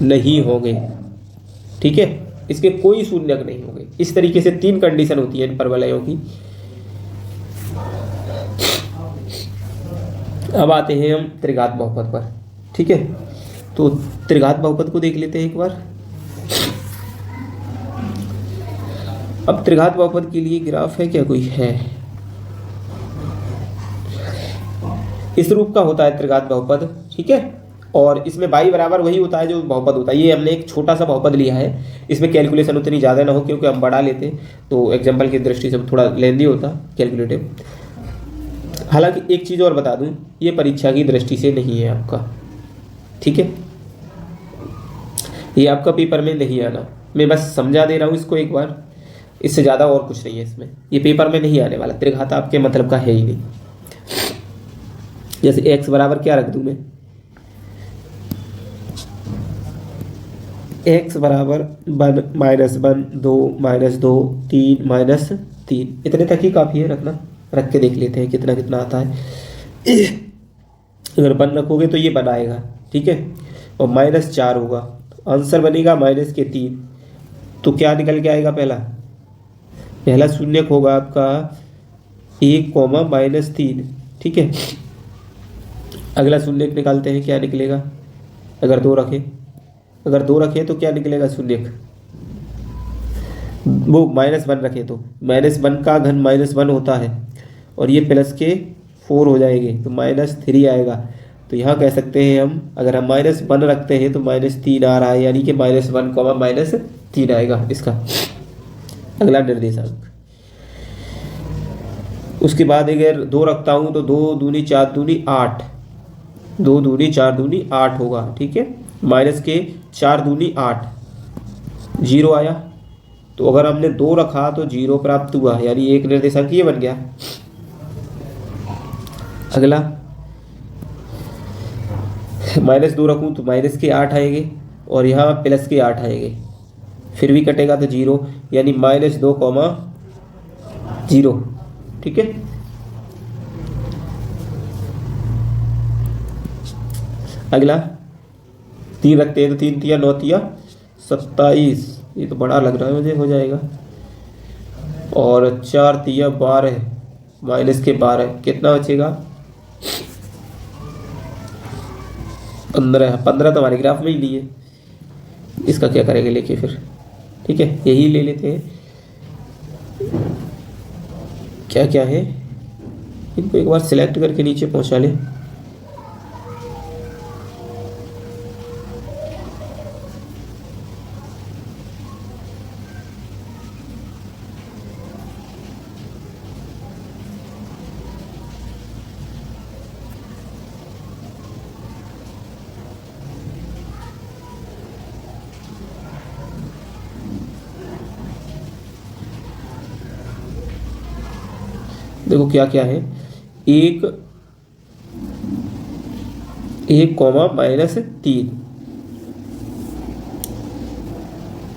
नहीं होंगे। ठीक है, इसके कोई शून्यक नहीं होंगे। इस तरीके से 3 कंडीशन होती है इन परवलयों की। अब आते हैं हम त्रिघात बहुपद पर। ठीक है, तो त्रिघात बहुपद को देख लेते हैं एक बार। अब त्रिघात बहुपद के लिए ग्राफ है क्या, कोई है? इस रूप का होता है त्रिघात बहुपद। ठीक है, और इसमें y बराबर वही होता है जो बहुपद होता है। ये हमने एक छोटा सा बहुपद लिया है, इसमें कैलकुलेशन उतनी ज़्यादा ना हो क्योंकि हम बढ़ा लेते तो एग्जाम्पल की दृष्टि से थोड़ा लेंदी होता कैलकुलेटिव। हालांकि एक चीज़ और बता दूं, ये परीक्षा की दृष्टि से नहीं है आपका। ठीक है, ये आपका पेपर में नहीं आना, मैं बस समझा दे रहा हूँ इसको एक बार, इससे ज़्यादा और कुछ नहीं है इसमें। ये पेपर में नहीं आने वाला, त्रिघात आपके मतलब का है ही नहीं। जैसे x बराबर क्या रख दूं मैं, x बराबर 1 -1 2 -2 3 -3, इतने तक ही काफ़ी है रखना। रख के देख लेते हैं कितना कितना आता है। अगर 1 रखोगे तो ये बनाएगा। ठीक है, और -4 होगा, आंसर बनेगा -3। तो क्या निकल के आएगा, पहला शून्यक होगा आपका 1, -3। ठीक है, अगला शून्यक निकालते हैं, क्या निकलेगा? अगर 2 रखें तो क्या निकलेगा शून्यक? वो -1 रखें तो -1 का घन -1 होता है, और ये प्लस के 4 हो जाएंगे तो -3 आएगा। तो यहाँ कह सकते हैं हम, अगर हम -1 रखते हैं तो -3 आ रहा है, यानी कि -1, -3 आएगा इसका अगला निर्देशांक। उसके बाद अगर 2 रखता हूँ तो 2 दूनी 4 दूनी 8, 2 दूनी 4 दूनी 8 होगा। ठीक है, माइनस के 4 दूनी 8, 0 आया। तो अगर हमने 2 रखा तो 0 प्राप्त हुआ, यानी एक निर्देशांक ये बन गया। अगला -2 रखूँ तो माइनस के 8 आएंगे, और यहाँ प्लस के 8 आएंगे, फिर भी कटेगा तो 0, यानी -2, 0। ठीक है, अगला 3 रखते हैं तो 3 तिया 9 तिया 27, ये तो बड़ा लग रहा है मुझे, हो जाएगा। और 4 तिया 12, माइनस के 12, कितना बचेगा? 15। 15 तो हमारे ग्राफ में ही नहीं है, इसका क्या करेंगे लेके फिर? ठीक है, यही ले लेते हैं। क्या क्या है, इनको एक बार सिलेक्ट करके नीचे पहुंचा ले। देखो क्या क्या है, 1 -3,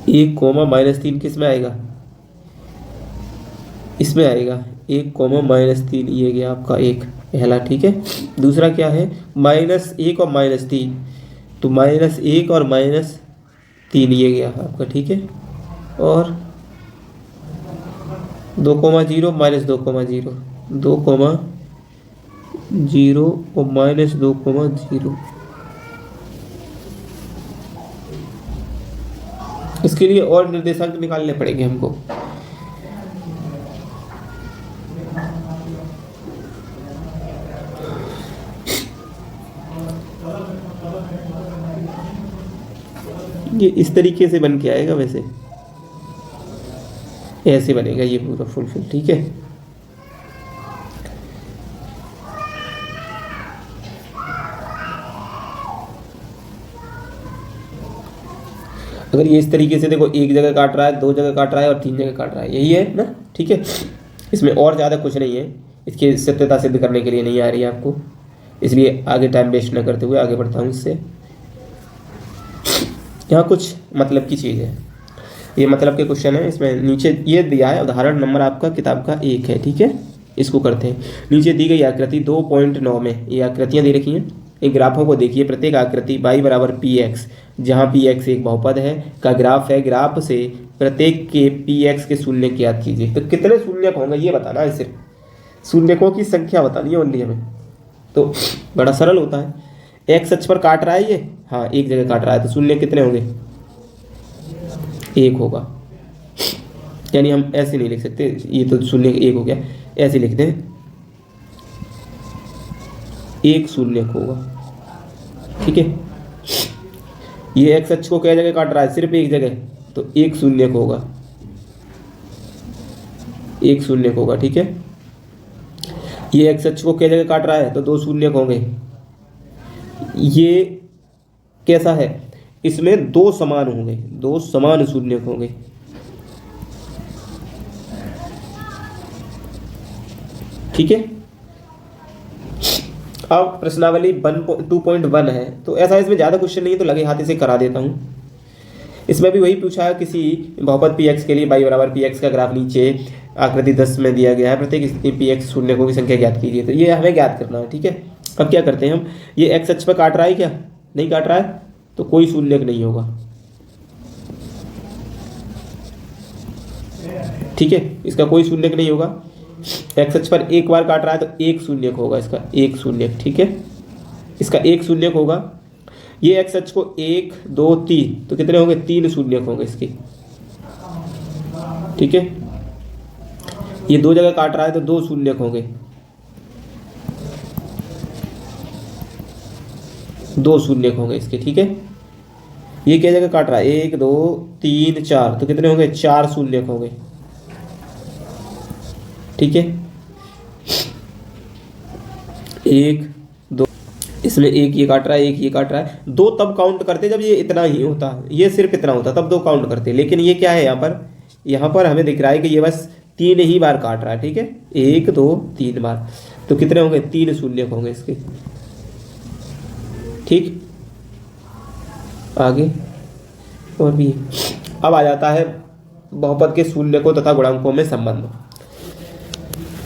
1 -3 किस में आएगा? इसमें आएगा 1 -3, ये गया आपका एक पहला। ठीक है, दूसरा क्या है? -1 और -3, तो -1 और -3 ये गया आपका। ठीक है, और 2, 0 -2, 2, 0 और -2, 0। इसके लिए और निर्देशांक निकालने पड़ेंगे हमको। ये इस तरीके से बन के आएगा, वैसे ऐसे बनेगा ये पूरा फुलफिल। ठीक है, अगर ये इस तरीके से देखो, एक जगह काट रहा है, 2 जगह काट रहा है और 3 जगह काट रहा है, यही है ना? ठीक है, इसमें और ज़्यादा कुछ नहीं है, इसकी सत्यता सिद्ध करने के लिए नहीं आ रही है आपको, इसलिए आगे टाइम वेस्ट न करते हुए आगे बढ़ता हूँ इससे। यहाँ कुछ मतलब की चीज़ है, ये मतलब के क्वेश्चन है। इसमें नीचे ये दिया है, उदाहरण नंबर आपका किताब का 1 है। ठीक है, इसको करते हैं। नीचे दी गई आकृति 2.9 में ये आकृतियाँ दे रखी हैं। इन ग्राफों को देखिए। प्रत्येक आकृति y बराबर पी एक्स, जहाँ पी एक्स एक बहुपद है, का ग्राफ है। ग्राफ से प्रत्येक के पी एक्स के शून्य ज्ञात कीजिए। तो कितने शून्यक होंगे ये बताना है, सिर्फ शून्यकों की संख्या बतानी है ओनली हमें। तो बड़ा सरल होता है। एक्स अक्ष पर काट रहा है ये, हाँ एक जगह काट रहा है, तो शून्य कितने होंगे, एक होगा। यानी हम ऐसे नहीं लिख सकते, ये तो शून्य एक हो गया, ऐसे लिखते हैं एक शून्य होगा, ठीक है। ये एक्स अक्ष को क्या जगह काट रहा है, सिर्फ एक जगह, तो एक शून्य होगा, एक शून्य होगा, ठीक है। ये एक्स अक्ष को क्या जगह काट रहा है, तो दो शून्य होंगे। ये कैसा है, इसमें दो समान होंगे, दो समान शून्य होंगे, ठीक है। अब प्रश्नावली 2.1 है, तो ऐसा इसमें ज़्यादा क्वेश्चन नहीं है, तो लगे हाथ से करा देता हूँ। इसमें भी वही पूछा है, किसी बहुपद पी एक्स के लिए y बराबर पी एक्स का ग्राफ नीचे आकृति 10 में दिया गया है। प्रत्येक पी एक्स शून्यकों की संख्या ज्ञात कीजिए। तो ये हमें ज्ञात करना है, ठीक है। अब क्या करते हैं हम, ये एक्स अक्ष पर काट रहा है क्या, नहीं काट रहा है, तो कोई शून्यक नहीं होगा, ठीक है। इसका कोई शून्यक नहीं होगा। एक्स अक्ष पर एक बार काट रहा है, तो एक शून्यक होगा, इसका एक शून्यक, ठीक है। इसका एक शून्यक होगा। ये एक्स अक्ष को 1 2 3, तो कितने होंगे, 3 शून्यक होंगे इसके, ठीक है। ये दो जगह काट रहा है, तो 2 शून्यक होंगे, 2 शून्यक होंगे इसके, ठीक है। ये क्या जगह काट रहा है, 1 2 3 4, तो कितने होंगे, 4 शून्यक होंगे, ठीक है। 1 2, इसमें एक ये काट रहा है, एक ये काट रहा है, दो तब काउंट करते जब ये इतना ही होता, ये सिर्फ इतना होता, तब दो काउंट करते। लेकिन ये क्या है, यहाँ पर हमें दिख रहा है कि ये बस 3 ही बार काट रहा है, ठीक है। 1 2 3 बार, तो कितने होंगे, 3 शून्य होंगे इसके, ठीक। आगे और भी, अब आ जाता है बहुपद के शून्यकों तथा गुणांकों में संबंध।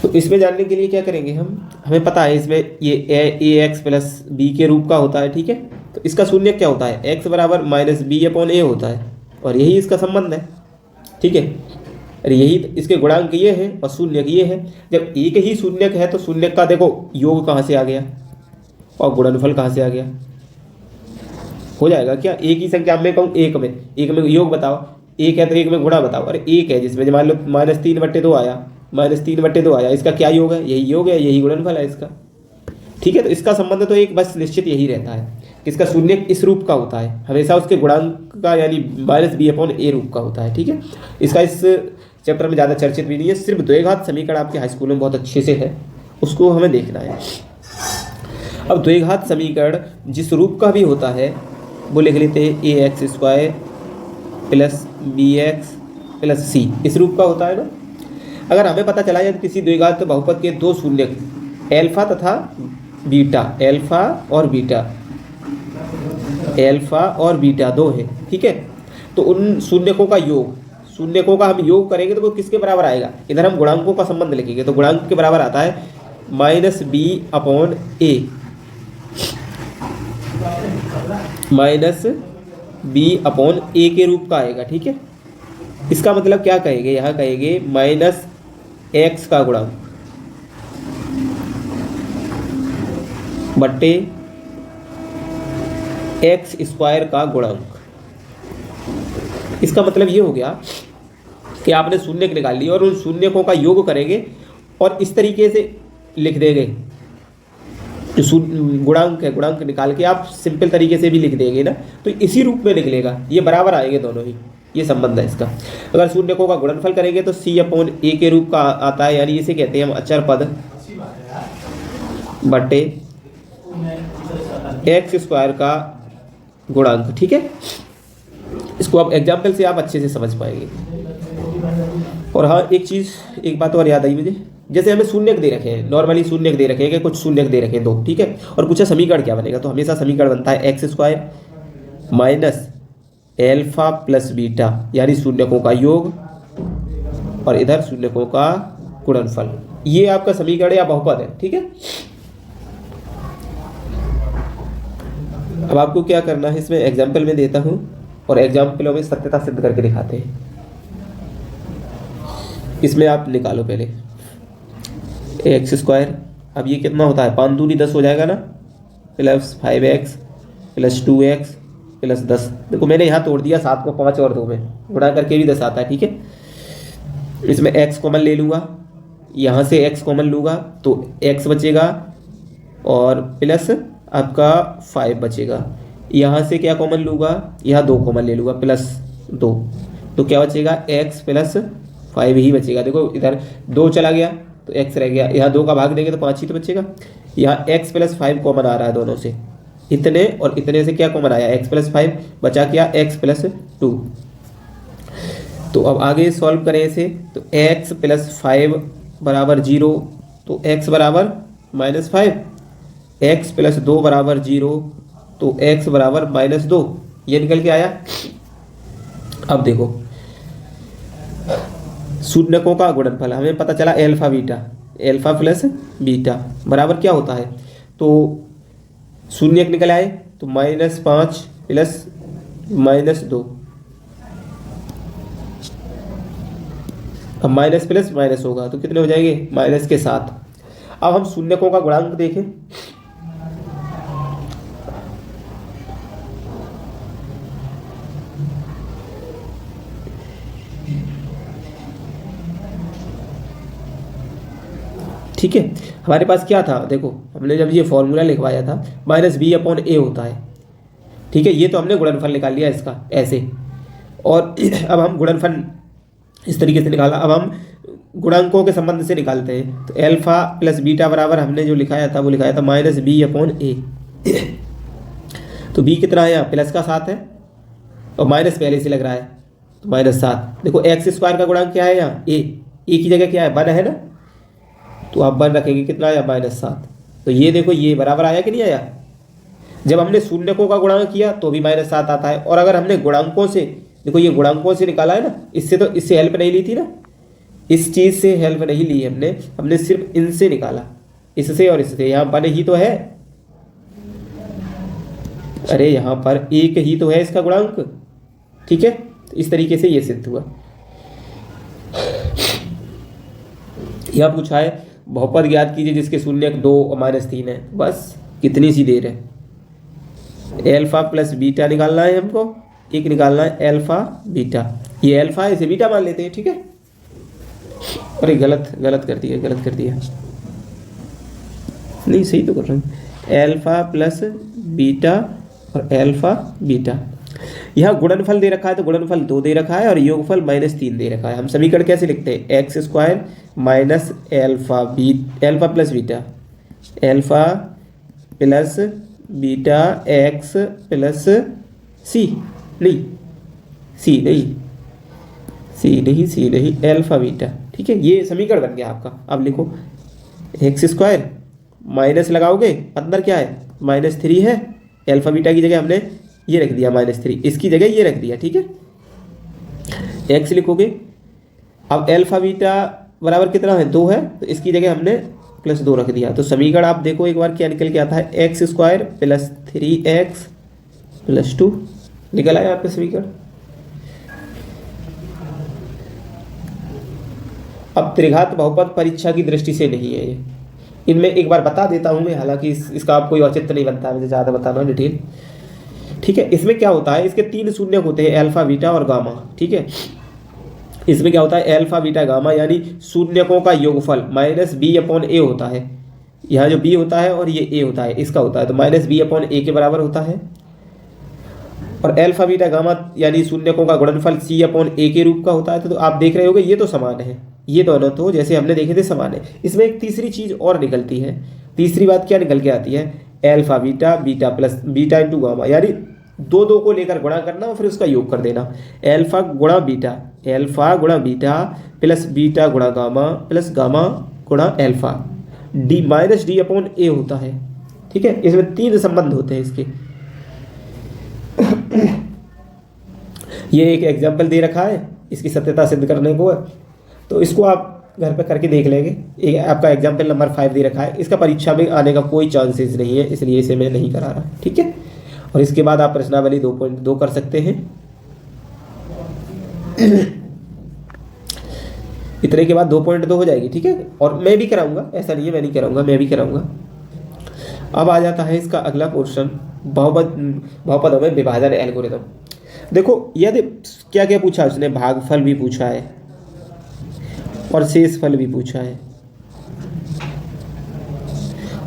तो इसमें जानने के लिए क्या करेंगे हम, हमें पता है इसमें ये ए एक्स प्लस बी के रूप का होता है, ठीक है। तो इसका शून्य क्या होता है, एक्स बराबर माइनस बी अपॉन ए होता है, और यही इसका संबंध है, ठीक है। और यही इसके गुणांक ये है और शून्यक ये है। जब एक ही शून्यक है तो शून्यक का देखो योग कहाँ से आ गया और गुणनफल कहाँ से आ गया, हो जाएगा क्या। एक ही संख्या मैं कहूँ एक में योग बताओ, एक है तो एक में गुणा बताओ, और एक है जिसमें मान लो -3/2 आया, -3/2 आया, इसका क्या योग है, यही योग है, यही गुणनफल है इसका, ठीक है। तो इसका संबंध तो एक बस निश्चित यही रहता है कि इसका शून्यक इस रूप का होता है, हमेशा उसके गुणांक का यानी -b/a रूप का होता है, ठीक है। इसका इस चैप्टर में ज़्यादा चर्चित भी नहीं है, सिर्फ द्विघात समीकरण आपके हाई स्कूल में बहुत अच्छे से है, उसको हमें देखना है। अब द्विघात समीकरण जिस रूप का भी होता है वो लिख लेते हैं ax² + bx + c, इस रूप का होता है ना। अगर हमें पता चला यदि किसी द्विघात बहुपद के दो शून्यक एल्फा तथा बीटा, एल्फा और बीटा दो है, ठीक है। तो उन शून्यकों का योग, शून्यकों का हम योग करेंगे तो वो किसके बराबर आएगा, इधर हम गुणांकों का संबंध लिखेंगे तो गुणांक के बराबर आता है -b/a, -b/a के रूप का आएगा, ठीक है। इसका मतलब क्या कहेंगे, यहाँ कहेंगे -x का गुणांक बट्टे x² का गुणांक। इसका मतलब ये हो गया कि आपने शून्यक निकाल लिया और उन शून्यकों का योग करेंगे और इस तरीके से लिख देंगे, जो गुणांक है गुणांक निकाल के आप सिंपल तरीके से भी लिख देंगे ना, तो इसी रूप में निकलेगा, ये बराबर आएंगे दोनों ही, ये संबंध है इसका। अगर शून्यकों का गुणनफल करेंगे तो c/a के रूप का आता है, यानी इसे कहते हैं हम अचर पद बट्टे x² का गुणांक, ठीक है। इसको अब एग्जाम्पल से आप अच्छे से समझ पाएंगे। और हाँ एक बात और याद आई मुझे, जैसे हमें शून्यक दे रखे हैं, नॉर्मली शून्यक दे रखे हैं कि कुछ शून्यक दे रखे हैं दो, ठीक है, और पूछा समीकरण क्या बनेगा, तो हमेशा समीकरण बनता है x² - एल्फा + बीटा, यानी शून्यकों का योग और इधर शून्यकों का गुणनफल, ये आपका समीकरण या बहुपद है, ठीक है। अब आपको क्या करना है, इसमें एग्जाम्पल में देता हूँ और एग्जाम्पलों में सत्यता सिद्ध करके दिखाते हैं। इसमें आप निकालो पहले एक्स स्क्वायर, अब ये कितना होता है, 5 दूनी 10 हो जाएगा ना, plus 5x plus 2x plus 10। देखो मैंने यहाँ तोड़ दिया 7 को 5 और 2 में, गुणा करके भी 10 आता है, ठीक है। इसमें x कॉमन ले लूँगा, यहाँ से x कॉमन लूँगा तो x बचेगा और प्लस आपका 5 बचेगा। यहाँ से क्या कॉमन लूँगा, यहाँ 2 कॉमन ले लूँगा प्लस 2, तो क्या बचेगा, x प्लस 5 ही बचेगा। देखो इधर 2 चला गया तो x रह गया, यहाँ 2 का भाग देंगे तो 5 ही तो बचेगा। यहाँ x प्लस 5 कॉमन आ रहा है दोनों से, इतने और इतने से क्या कॉमन आया, x प्लस 5 बचा क्या, x प्लस 2। तो अब आगे सॉल्व करें इसे, तो x प्लस 5 बराबर 0, तो x बराबर -5, x प्लस 2 बराबर 0, तो x बराबर -2, ये निकल के आया। अब देखो शून्यकों का गुणनफल हमें पता चला alpha beta, alpha plus beta बराबर क्या होता है, तो शून्य निकल आए तो -5 प्लस -2, अब माइनस प्लस माइनस होगा तो कितने हो जाएंगे, माइनस के 7। अब हम शून्यकों का गुणांक देखें, ठीक है। हमारे पास क्या था, देखो हमने जब ये फॉर्मूला लिखवाया था -b/a होता है, ठीक है। ये तो हमने गुणनफल निकाल लिया इसका ऐसे, और अब हम गुणनफल इस तरीके से निकाला। अब हम गुणांकों के संबंध से निकालते हैं, तो एल्फा प्लस बीटा बराबर हमने जो लिखाया था वो लिखाया था -b/a। तो b कितना है, यहाँ प्लस का 7 है और माइनस पहले से लग रहा है तो -7। देखो एक्स स्क्वायर का गुणांक क्या है, यहाँ a की जगह क्या है, 1 है ना, तो आप 1 रखेंगे, कितना आया -7। तो ये देखो ये बराबर आया कि नहीं आया। जब हमने शून्यकों का गुणांक किया तो भी -7 आता है, और अगर हमने गुणांकों से, देखो ये गुणांकों से निकाला है ना, इससे तो इससे हेल्प नहीं ली थी ना, इस चीज़ से हेल्प नहीं ली हमने सिर्फ इनसे निकाला, इससे और इससे। यहाँ 1 ही तो है, अरे यहाँ पर 1 ही तो है इसका गुणांक, ठीक है। तो इस तरीके से ये सिद्ध हुआ। यहाँ पूछा है बहुपद ज्ञात कीजिए जिसके शून्य 2 और -3 है, बस कितनी सी देर है, एल्फा प्लस बीटा निकालना है हमको, एक निकालना है एल्फा बीटा। ये एल्फा है, इसे बीटा मान लेते हैं, ठीक है। अरे गलत कर दिया, नहीं सही तो कर रहे हैं, एल्फा प्लस बीटा और एल्फा बीटा। यहाँ गुणनफल दे रखा है तो गुणनफल 2 दे रखा है और योगफल -3 दे रखा है। हम समीकरण कैसे लिखते हैं, x square minus alpha plus beta, alpha plus beta x plus c नहीं एल्फा बीटा, ठीक है। ये समीकरण बन गया आपका। अब लिखो एक्स स्क्वायर माइनस लगाओगे, अंदर क्या है -3 है, एल्फा बीटा की जगह हमने ये रख दिया -3, इसकी जगह ये रख दिया, ठीक है। एक्स लिखोगे, अब एल्फा बीटा बराबर कितना है, 2 है, तो इसकी जगह हमने +2 रख दिया। तो समीकरण आप देखो एक बार क्या निकल के आता है, x square plus 3x plus 2 निकल आया आपका समीकरण। अब त्रिघात बहुपद परीक्षा की दृष्टि से नहीं है ये, इनमें एक बार बता देता हूँ मैं, हालांकि इसका आप कोई औचित्य नहीं बनता है मुझे ज़्यादा बताना डिटेल, ठीक है। इसमें क्या होता है, इसके 3 शून्य होते हैं, अल्फा बीटा और गामा, ठीक है। इसमें क्या होता है, अल्फा बीटा गामा यानी शून्यकों का योगफल -b/a होता है। यहाँ जो b होता है और ये a होता है, इसका होता है, तो -b/a के बराबर होता है। और अल्फा बीटा गामा यानी शून्यकों का गुणनफल c/a के रूप का होता है। तो आप देख रहे होगे ये तो समान है, ये दोनों तो जैसे हमने देखे थे समान है। इसमें एक तीसरी चीज़ और निकलती है, तीसरी बात क्या निकल के आती है, alpha beta beta plus beta into gamma, यानी 2 को लेकर गुणा करना और फिर उसका योग कर देना। अल्फा गुणा बीटा प्लस बीटा गुणा गामा प्लस गामा गुणा अल्फा, d/a होता है, ठीक है। इसमें 3 संबंध होते हैं इसके। ये एक एग्जाम्पल दे रखा है इसकी सत्यता सिद्ध करने को है, तो इसको आप घर पे करके देख लेंगे। एक आपका एग्जाम्पल नंबर 5 दे रखा है, इसका परीक्षा में आने का कोई चांसेस नहीं है, इसलिए इसे मैं नहीं करा रहा, ठीक है। और इसके बाद आप प्रश्नावली 2.2 कर सकते हैं। इतने के बाद 2.2 हो जाएगी, ठीक है। और मैं भी कराऊंगा, ऐसा नहीं है मैं नहीं कराऊंगा, मैं भी कराऊंगा। अब आ जाता है इसका अगला पोर्शन, बहुपदों में विभाजन एल्गोरिथम। देखो यदि क्या क्या पूछा उसने, भागफल भी पूछा है और शेषफल भी पूछा है।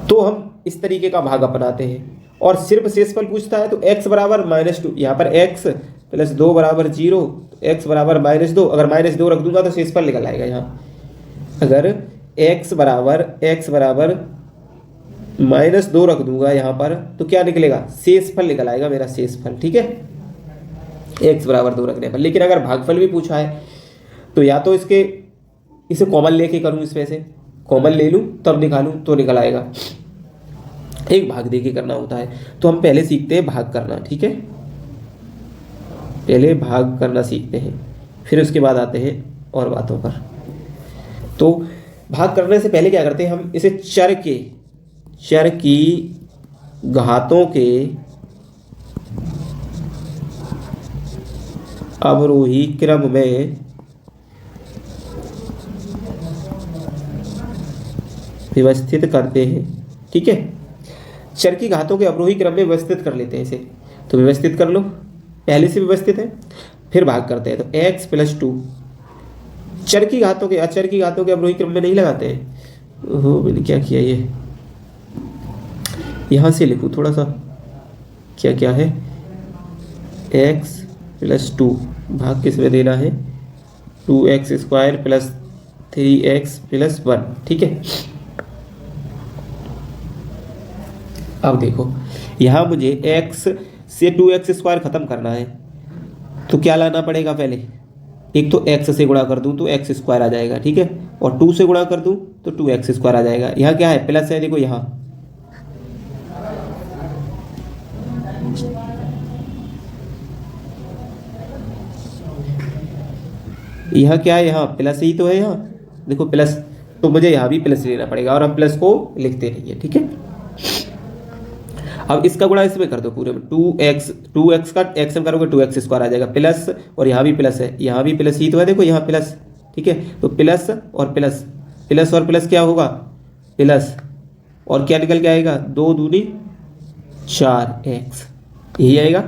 तो हम इस तरीके का भाग अपनाते हैं। और सिर्फ शेषफल पूछता है तो x बराबर -2, यहाँ पर x + 2 बराबर 0, x बराबर -2। अगर -2 रख दूंगा तो शेषफल निकल आएगा यहाँ। अगर x बराबर -2 रख दूंगा यहाँ पर तो क्या निकलेगा, शेषफल निकल आएगा मेरा शेषफल, ठीक है, x बराबर 2 रखने पर। लेकिन अगर भागफल भी पूछा है तो या तो इसे कॉमन लेके करूँ, इसमें से कॉमन ले लूँ तब निकालूँ तो निकल आएगा। एक भाग दे के करना होता है। तो हम पहले सीखते हैं भाग करना, ठीक है, पहले भाग करना सीखते हैं, फिर उसके बाद आते हैं और बातों पर। तो भाग करने से पहले क्या करते हैं, हम इसे चर की घातों के अवरोही क्रम में व्यवस्थित करते हैं, ठीक है। चर की घातों के अवरोही क्रम में व्यवस्थित कर लेते हैं इसे। तो व्यवस्थित कर लो, पहले से व्यवस्थित है, फिर भाग करते हैं। तो x + 2 चर की घातों के अचर की घातों के अवरोही क्रम में नहीं लगाते हैं। ओहो मैंने क्या किया, ये यहाँ से लिखूँ थोड़ा सा, क्या क्या है, x + 2 भाग किस में देना है, 2x² + 3x + 1, ठीक है। अब देखो यहाँ मुझे x से 2x² खत्म करना है तो क्या लाना पड़ेगा, पहले एक तो x से गुणा कर दूं तो x² आ जाएगा, ठीक है, और 2 से गुणा कर दूं तो 2x² आ जाएगा। यहाँ क्या है, प्लस है, देखो यहाँ क्या है, यहाँ प्लस ही तो है, यहाँ देखो प्लस, तो मुझे यहाँ भी प्लस लेना पड़ेगा और हम प्लस को लिखते नहीं है, ठीक है। अब इसका गुणा इसमें कर दो पूरे में, 2x का x में करोगे 2x² आ जाएगा, प्लस और यहाँ भी प्लस है, यहाँ भी प्लस ही तो है, देखो यहाँ प्लस, ठीक है। तो प्लस और प्लस, प्लस और प्लस क्या होगा, प्लस, और क्या निकल के आएगा, 2 दूनी 4x, यही आएगा,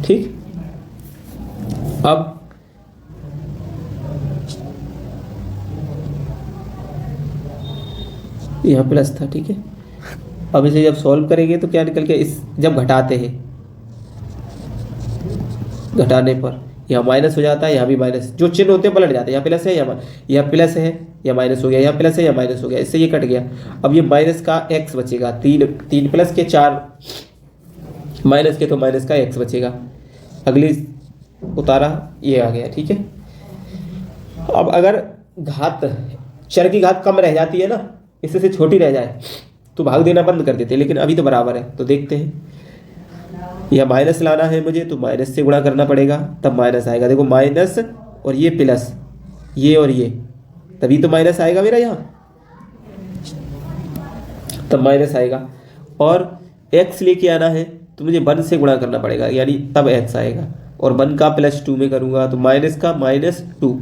ठीक। अब यहाँ प्लस था, ठीक है। अब इसे जब सॉल्व करेंगे तो क्या निकल के, इस जब घटाते हैं, घटाने पर यहाँ माइनस हो जाता है, यहाँ भी माइनस, जो चिन्ह होते हैं पलट जाते हैं, यहाँ प्लस है यहाँ प्लस है, या माइनस हो गया, यहाँ प्लस है या माइनस हो गया, इससे ये कट गया। अब ये माइनस का x बचेगा, 3 प्लस के 4 माइनस के, तो माइनस का x बचेगा, अगली उतारा ये आ गया, ठीक है। अब अगर घात, चर की घात कम रह जाती है ना, इससे से छोटी रह जाए तो भाग देना बंद कर देते हैं, लेकिन अभी तो बराबर है। तो देखते हैं, यह माइनस लाना है मुझे तो माइनस से गुणा करना पड़ेगा तब माइनस आएगा, देखो माइनस और ये प्लस, ये और ये, तभी तो माइनस आएगा मेरा यहाँ, तब माइनस आएगा। और x लेके आना है तो मुझे 1 से गुणा करना पड़ेगा, यानी तब x आएगा, और 1 का +2 में करूँगा तो माइनस का -2,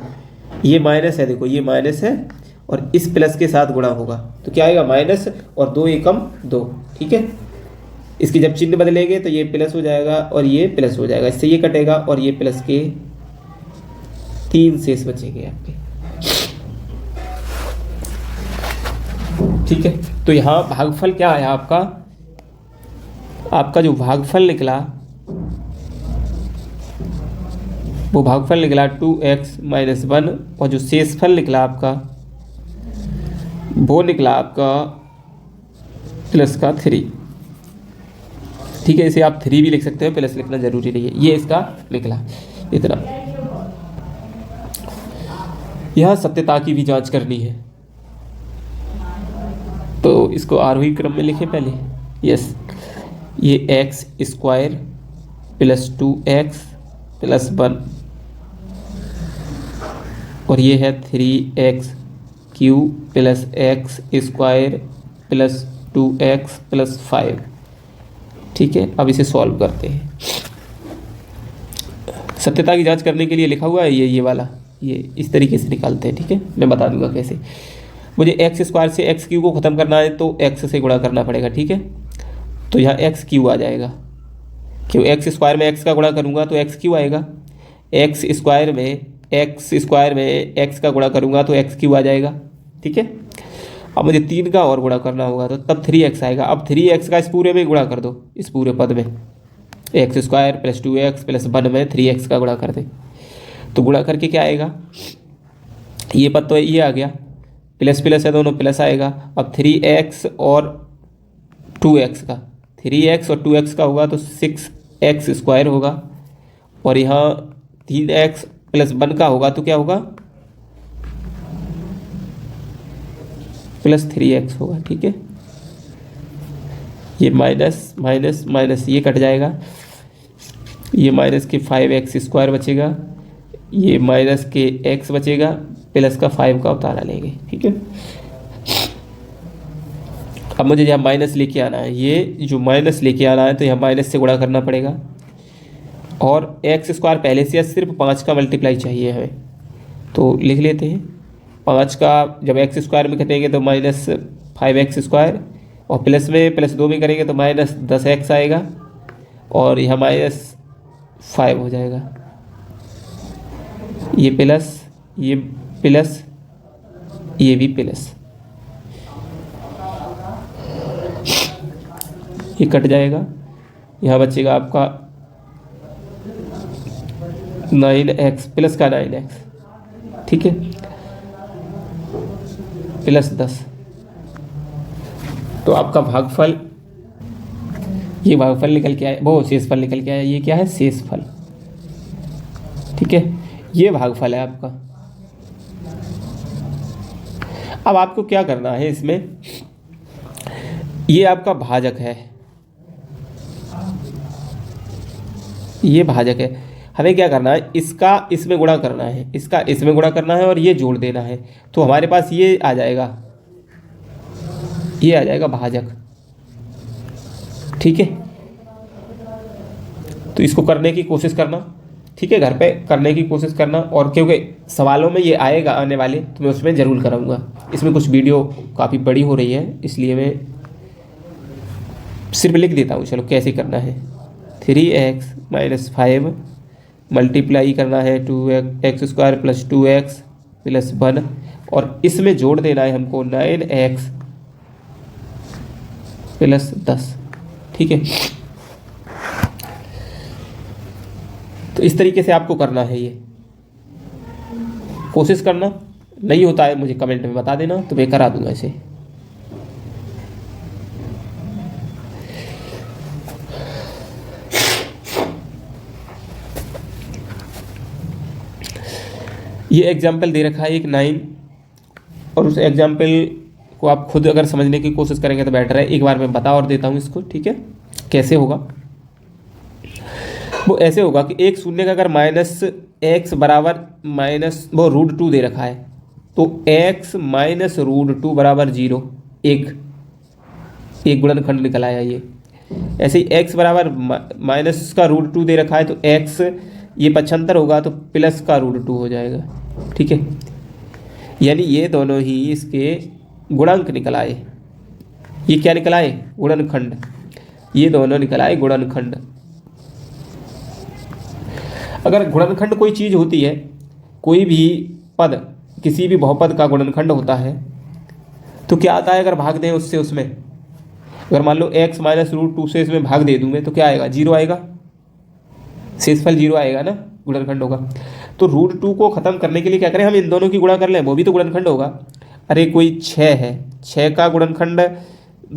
ये माइनस है, देखो ये माइनस है और इस प्लस के साथ गुणा होगा तो क्या आएगा, माइनस और 2 एकम 2, ठीक है। इसकी जब चिन्ह बदलेंगे तो ये प्लस हो जाएगा और ये प्लस हो जाएगा, इससे ये कटेगा और ये प्लस के 3 शेष बचेंगे आपके, ठीक है। तो यहाँ भागफल क्या आया आपका जो भागफल निकला वो भागफल निकला 2x - 1, और जो शेषफल निकला आपका वो निकला आपका प्लस का 3, ठीक है। इसे आप 3 भी लिख सकते हो, प्लस लिखना जरूरी नहीं है, ये इसका निकला इतना। यह सत्यता की भी जांच करनी है तो इसको आरोही क्रम में लिखें पहले, यस, ये x² + 2x + 1 और ये है 3x³ + x² + 2x प्लस 5। ठीक है, अब इसे सॉल्व करते हैं। सत्यता की जांच करने के लिए लिखा हुआ है ये वाला, ये इस तरीके से निकालते हैं। ठीक है, मैं बता दूंगा कैसे। मुझे एक्स स्क्वायर से एक्स क्यू को ख़त्म करना है तो एक्स से गुणा करना पड़ेगा। ठीक है, तो यहाँ एक्स क्यू आ जाएगा, क्यों एक्स स्क्वायर में एक्स का गुणा करूँगा तो एक्स क्यू आएगा, एक्स स्क्वायर में एक्स का गुणा करूँगा तो एक्स क्यू आ जाएगा। ठीक है, अब मुझे 3 का और गुणा करना होगा तो तब 3x आएगा। अब 3x का इस पूरे में गुणा कर दो, इस पूरे पद में x square plus 2x plus 1 में 3x का गुणा कर दें तो गुणा करके क्या आएगा, ये पद तो ये आ गया, प्लस प्लस है दोनों प्लस आएगा। अब 3x और 2x का, 3x और 2x का होगा तो 6x स्क्वायर होगा, और यहाँ 3x प्लस 1 का होगा तो क्या होगा, प्लस 3x होगा। ठीक है, ये माइनस माइनस माइनस ये कट जाएगा, ये माइनस के 5x स्क्वायर बचेगा, ये माइनस के x बचेगा, प्लस का 5 का उतारा लेंगे। ठीक है, अब मुझे यहाँ माइनस लेके आना है, ये जो माइनस लेके आना है तो यहाँ माइनस से गुणा करना पड़ेगा, और एक्स स्क्वायर पहले से सिर्फ 5 का मल्टीप्लाई चाहिए हमें, तो लिख लेते हैं 5 का। जब एक्स स्क्वायर में कटेंगे तो माइनस 5x स्क्वायर, और प्लस में प्लस 2 में करेंगे तो माइनस 10x आएगा, और यहाँ माइनस 5 हो जाएगा, ये प्लस ये प्लस ये भी प्लस, ये कट जाएगा, यहाँ बचेगा आपका 9x प्लस का 9x। ठीक है, प्लस 10, तो आपका भागफल, ये भागफल निकल के आया, वो शेषफल निकल के आया, ये क्या है, शेषफल। ठीक है, ये भागफल है आपका। अब आपको क्या करना है इसमें, ये आपका भाजक है, ये भाजक है, हमें क्या करना है, इसका इसमें गुणा करना है, इसका इसमें गुणा करना है, और ये जोड़ देना है, तो हमारे पास ये आ जाएगा, ये आ जाएगा भाजक। ठीक है, तो इसको करने की कोशिश करना। ठीक है, घर पे करने की कोशिश करना, और क्योंकि सवालों में ये आएगा आने वाले तो मैं उसमें ज़रूर कराऊंगा। इसमें कुछ वीडियो काफ़ी बड़ी हो रही है, इसलिए मैं सिर्फ लिख देता हूँ। चलो कैसे करना है, 3x माइनस 5 मल्टीप्लाई करना है 2x square plus 2x plus 1, और इसमें जोड़ देना है हमको 9x प्लस 10। ठीक है, तो इस तरीके से आपको करना है, ये कोशिश करना। नहीं होता है मुझे कमेंट में बता देना, तो मैं करा दूंगा इसे। ये एग्जाम्पल दे रखा है एक 9, और उस एग्जाम्पल को आप खुद अगर समझने की कोशिश करेंगे तो बेटर है। एक बार मैं बता और देता हूँ इसको। ठीक है, कैसे होगा, वो ऐसे होगा कि एक शून्य का अगर माइनस एक्स बराबर माइनस वो √2 दे रखा है, तो x माइनस √2 बराबर 0, एक गुणनखंड निकल आया ये। ऐसे ही x बराबर माइनस का √2 दे रखा है, तो x ये 75 होगा तो प्लस का √2 हो जाएगा। ठीक है, यानी ये दोनों ही इसके गुणांक निकल आए। ये क्या निकल आए, गुणनखंड, ये दोनों निकल आए गुणनखंड। अगर गुणनखंड कोई चीज़ होती है, कोई भी पद किसी भी बहुपद का गुणनखंड होता है, तो क्या आता है, अगर भाग दें उससे, उसमें अगर मान लो x माइनस √2 से इसमें भाग दे दूँ मैं, तो क्या आएगा, 0 आएगा, शेषफल 0 आएगा ना, गुणनखंड होगा। तो √2 को ख़त्म करने के लिए क्या करें, हम इन दोनों की गुणा कर लें, वो भी तो गुणनखंड होगा। अरे कोई 6 है, 6 का गुणनखंड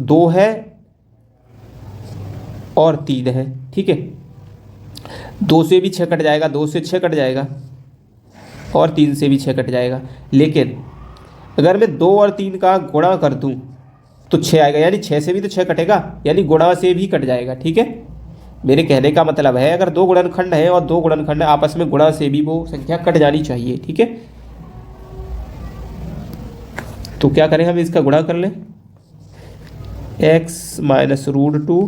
2 है और 3 है। ठीक है, 2 से भी 6 कट जाएगा, 2 से 6 कट जाएगा, और 3 से भी 6 कट जाएगा। लेकिन अगर मैं 2 और 3 का गुणा कर दूं तो 6 आएगा, यानी 6 से भी तो 6 कटेगा, यानी गुणा से भी कट जाएगा। ठीक है, मेरे कहने का मतलब है अगर 2 गुणनखंड हैं और 2 गुणनखंड आपस में गुणा से भी वो संख्या कट जानी चाहिए। ठीक है, तो क्या करें, हम इसका गुणा कर लें, एक्स माइनस रूट टू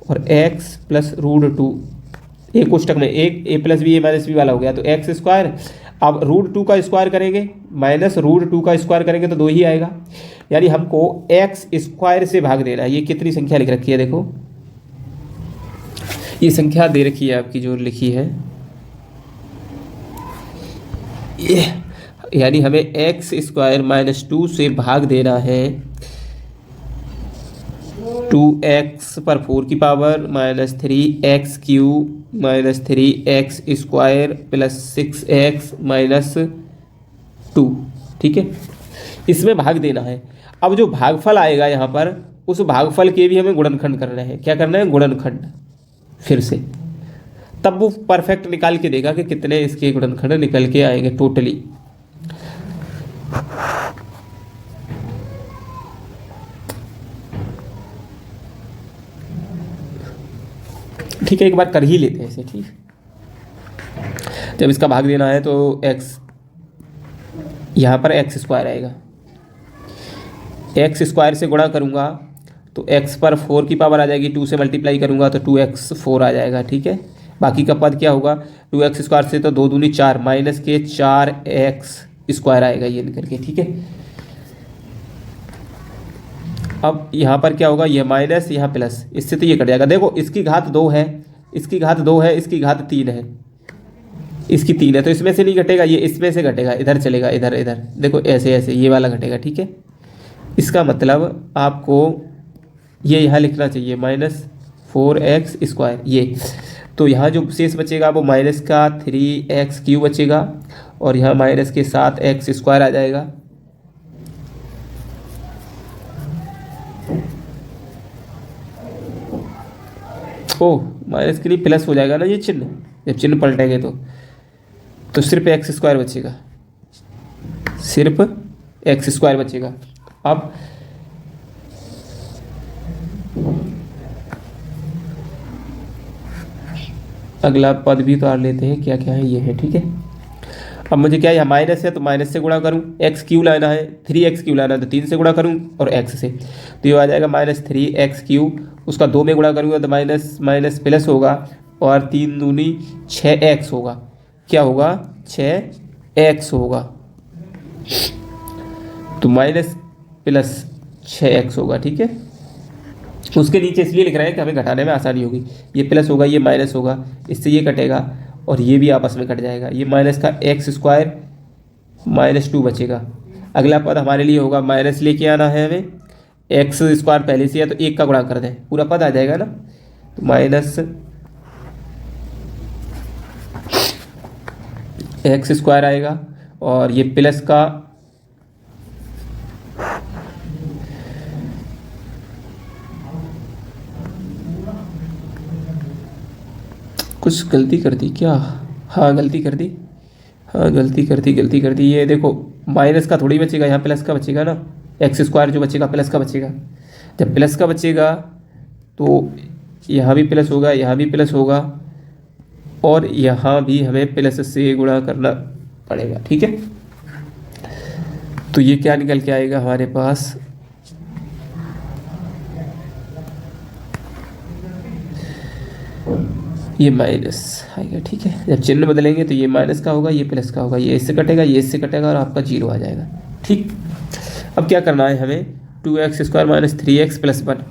और एक्स प्लस रूट टू, एक कोष्टक में एक ए प्लस बी ए माइनस बी वाला हो गया, तो एक्स स्क्वायर। अब रूट टू का स्क्वायर करेंगे माइनस रूट टू का स्क्वायर करेंगे तो 2 ही आएगा, यानी हमको एक्स स्क्वायर से भाग देना है। ये कितनी संख्या लिख रखी है, देखो ये संख्या दे रखी है आपकी जो लिखी है, यानी हमें एक्स स्क्वायर माइनस 2 से भाग देना है 2x पर 4 की power minus 3x cube minus 3x square plus 6x minus 2, ठीक है, इसमें भाग देना है। अब जो भागफल आएगा यहाँ पर, उस भागफल के भी हमें गुणनखंड करना है। क्या करना है, गुणनखंड फिर से, तब वो परफेक्ट निकाल के देगा कि कितने इसके गुणनखंड निकल के आएंगे टोटली। ठीक है, एक बार कर ही लेते हैं इसे। ठीक, जब इसका भाग देना है तो x, यहाँ पर एक्स स्क्वायर आएगा, एक्स स्क्वायर से गुणा करूँगा तो x पर 4 की पावर आ जाएगी, 2 से मल्टीप्लाई करूँगा तो 2x 4 आ जाएगा। ठीक है, बाकी का पद क्या होगा, 2x स्क्वायर से तो 2 दूनी 4 माइनस के 4x स्क्वायर आएगा ये निकल के। ठीक है, अब यहाँ पर क्या होगा, ये माइनस यहाँ प्लस, इससे तो ये कट जाएगा। देखो इसकी घात 2 है, इसकी घात 2 है, इसकी घात 3 है, इसकी 3 है, तो इसमें से नहीं घटेगा, ये इसमें से घटेगा, इधर चलेगा, इधर इधर देखो ऐसे ऐसे ये वाला घटेगा। ठीक है, इसका मतलब आपको ये यहाँ लिखना चाहिए माइनस 4x स्क्वायर ये, तो यहाँ जो शेष बचेगा वो माइनस का 3x क्यूब बचेगा और यहाँ माइनस के 7x स्क्वायर आ जाएगा। ओह, माइनस के लिए प्लस हो जाएगा ना ये चिन्ह, जब चिन्ह पलटेंगे तो सिर्फ एक्स स्क्वायर बचेगा, सिर्फ एक्स स्क्वायर बचेगा। अब अगला पद भी उतार लेते हैं, क्या क्या है ये है। ठीक है, अब मुझे क्या, यहाँ माइनस है तो माइनस से गुणा करूँ, एक्स क्यू लाना है, 3x क्यू लाना है तो 3 से गुणा करूँ और x से, तो ये आ जाएगा माइनस 3x क्यूब, उसका 2 में गुणा करूँगा तो माइनस माइनस प्लस होगा और 3 दूनी 6x होगा। क्या होगा, 6x होगा, तो माइनस प्लस 6x होगा। ठीक है, उसके नीचे इसलिए लिख रहे हैं कि हमें घटाने में आसानी होगी, ये प्लस होगा ये माइनस होगा, इससे ये कटेगा और ये भी आपस में कट जाएगा, ये माइनस का एक्स स्क्वायर माइनस 2 बचेगा। अगला पद हमारे लिए होगा, माइनस लेके आना है हमें, एक्स स्क्वायर पहले से है तो 1 का गुणा कर दें, पूरा पद आ जाएगा ना, तो माइनस एक्स स्क्वायर आएगा और ये प्लस का कुछ गलती कर दी क्या, हाँ गलती कर दी, हाँ गलती कर दी। ये देखो माइनस का थोड़ी बचेगा, यहाँ प्लस का बचेगा ना, एक्स स्क्वायर जो बचेगा प्लस का बचेगा, जब प्लस का बचेगा तो यहाँ भी प्लस होगा, यहाँ भी प्लस होगा और यहाँ भी हमें प्लस से गुणा करना पड़ेगा। ठीक है, तो ये क्या निकल के आएगा हमारे पास, ये माइनस आएगा। ठीक है, जब चिन्ह बदलेंगे तो ये माइनस का होगा, ये प्लस का होगा, ये इससे कटेगा, ये इससे कटेगा और आपका 0 आ जाएगा। ठीक, अब क्या करना है हमें, 2x square minus 3x plus 1,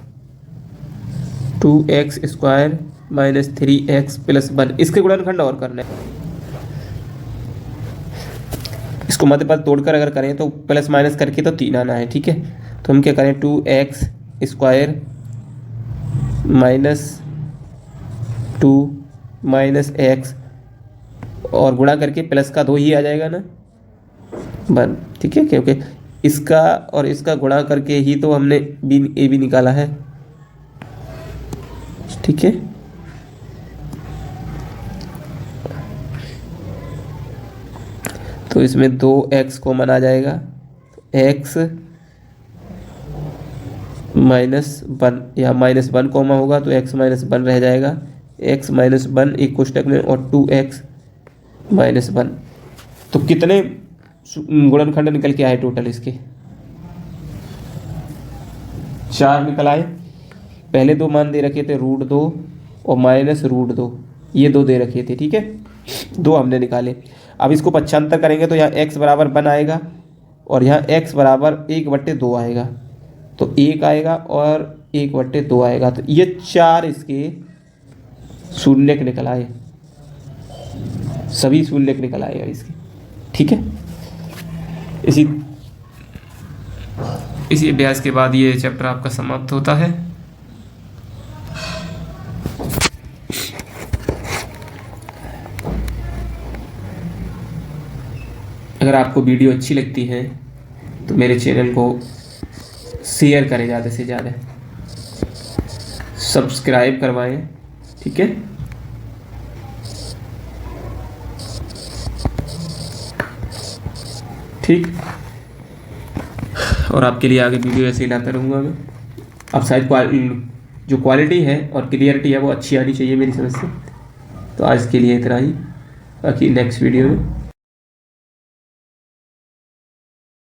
2x square minus 3x plus 1, इसके गुणनखंड और करना है। इसको मध्य पद तोड़कर अगर करें तो प्लस माइनस करके तो 3 आना है। ठीक है, तो हम क्या करें, 2x square minus 2 minus x और गुणा करके प्लस का 2 ही आ जाएगा ना 1। ठीक है, क्योंकि इसका और इसका गुणा करके ही तो हमने ए बी निकाला है। ठीक है, तो इसमें 2x कॉमन आ जाएगा, x माइनस 1, यहाँ माइनस 1 कॉमा होगा तो x माइनस 1 रह जाएगा, x माइनस 1 एक कोष्टक में और 2x माइनस 1। तो कितने गुणनखंड निकल के आए टोटल इसके, 4 निकल आए। पहले 2 मान दे रखे थे √2 और -√2, ये 2 दे रखे थे, ठीक है। 2 हमने निकाले। अब इसको पक्षांतर करेंगे तो यहाँ x बराबर 1 आएगा और यहाँ x बराबर 1/2 आएगा, तो 1 आएगा और 1/2 आएगा, तो ये 4 इसके शून्यक निकल आए, सभी शून्यक निकल आएगा इसके, ठीक है। इसी अभ्यास के बाद ये चैप्टर आपका समाप्त होता है। अगर आपको वीडियो अच्छी लगती है तो मेरे चैनल को शेयर करें, ज़्यादा से ज़्यादा सब्सक्राइब करवाएं, ठीक है। ठीक, और आपके लिए आगे वीडियो ऐसे ही लाता रहूँगा मैं। अब शायद जो क्वालिटी है और क्लियरिटी है वो अच्छी आनी चाहिए मेरी समझ से। तो आज के लिए इतना ही, बाकी नेक्स्ट वीडियो में